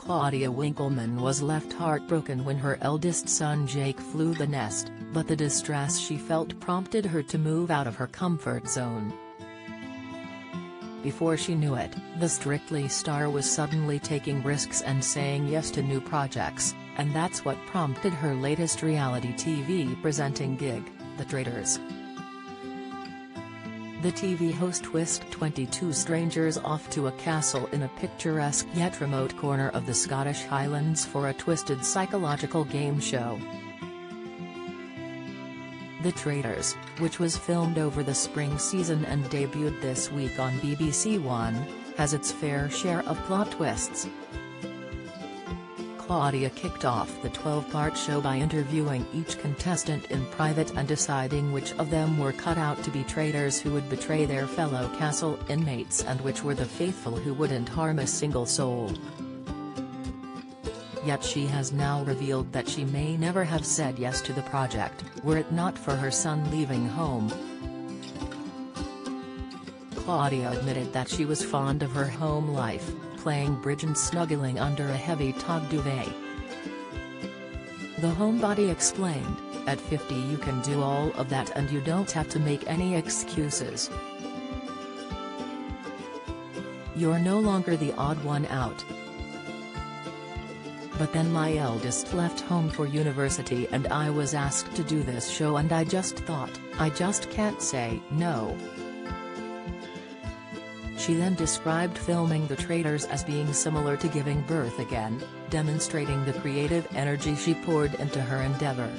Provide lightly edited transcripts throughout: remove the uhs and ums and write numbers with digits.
Claudia Winkleman was left heartbroken when her eldest son Jake flew the nest, but the distress she felt prompted her to move out of her comfort zone. Before she knew it, the Strictly star was suddenly taking risks and saying yes to new projects, and that's what prompted her latest reality TV presenting gig, The Traitors. The TV host whisked 22 strangers off to a castle in a picturesque yet remote corner of the Scottish Highlands for a twisted psychological game show. The Traitors, which was filmed over the spring season and debuted this week on BBC One, has its fair share of plot twists. Claudia kicked off the 12-part show by interviewing each contestant in private and deciding which of them were cut out to be traitors who would betray their fellow castle inmates and which were the faithful who wouldn't harm a single soul. Yet she has now revealed that she may never have said yes to the project, were it not for her son leaving home. Claudia admitted that she was fond of her home life, playing bridge and snuggling under a heavy tog duvet. The homebody explained, "At 50 you can do all of that and you don't have to make any excuses. You're no longer the odd one out. But then my eldest left home for university and I was asked to do this show and I just thought, I just can't say no." She then described filming The Traitors as being similar to giving birth again, demonstrating the creative energy she poured into her endeavor.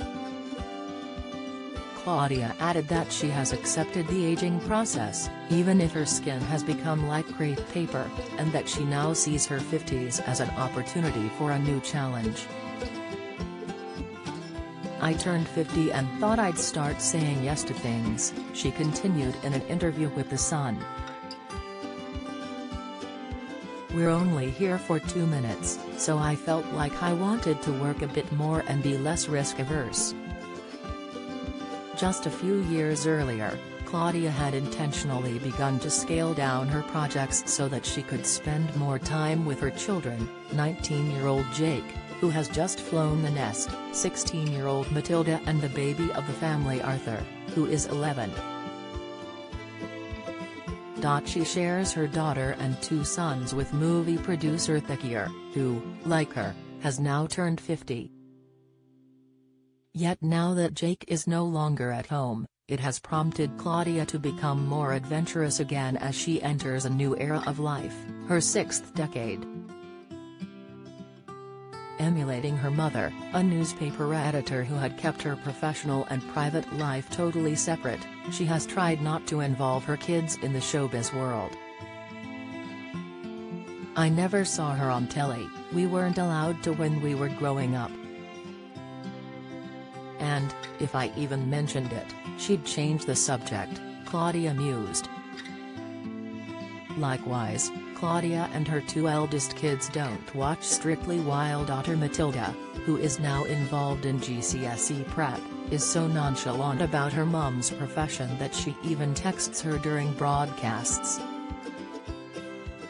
Claudia added that she has accepted the aging process, even if her skin has become like crepe paper, and that she now sees her 50s as an opportunity for a new challenge. "I turned 50 and thought I'd start saying yes to things," she continued in an interview with The Sun. "We're only here for 2 minutes, so I felt like I wanted to work a bit more and be less risk-averse." Just a few years earlier, Claudia had intentionally begun to scale down her projects so that she could spend more time with her children, 19-year-old Jake, who has just flown the nest, 16-year-old Matilda and the baby of the family Arthur, who is 11. She shares her daughter and 2 sons with movie producer Thakir, who, like her, has now turned 50. Yet now that Jake is no longer at home, it has prompted Claudia to become more adventurous again as she enters a new era of life, her 6th decade. Emulating her mother, a newspaper editor who had kept her professional and private life totally separate, she has tried not to involve her kids in the showbiz world. "I never saw her on telly, we weren't allowed to when we were growing up. And, if I even mentioned it, she'd change the subject," Claudia mused. Likewise, Claudia and her 2 eldest kids don't watch Strictly while daughter Matilda, who is now involved in GCSE prep, is so nonchalant about her mom's profession that she even texts her during broadcasts.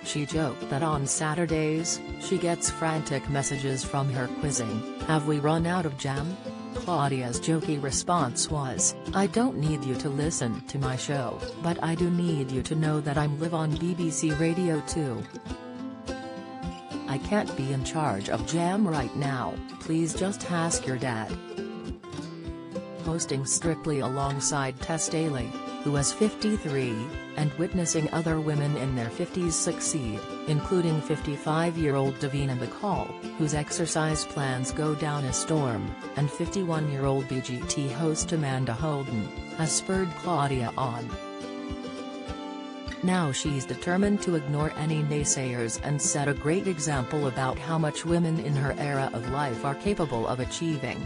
She joked that on Saturdays, she gets frantic messages from her quizzing, "Have we run out of jam?" Claudia's jokey response was, "I don't need you to listen to my show, but I do need you to know that I'm live on BBC Radio 2. I can't be in charge of jam right now, please just ask your dad." Hosting Strictly alongside Tess Daly, who is 53, and witnessing other women in their 50s succeed, including 55-year-old Davina McCall, whose exercise plans go down a storm, and 51-year-old BGT host Amanda Holden, has spurred Claudia on. Now she's determined to ignore any naysayers and set a great example about how much women in her era of life are capable of achieving.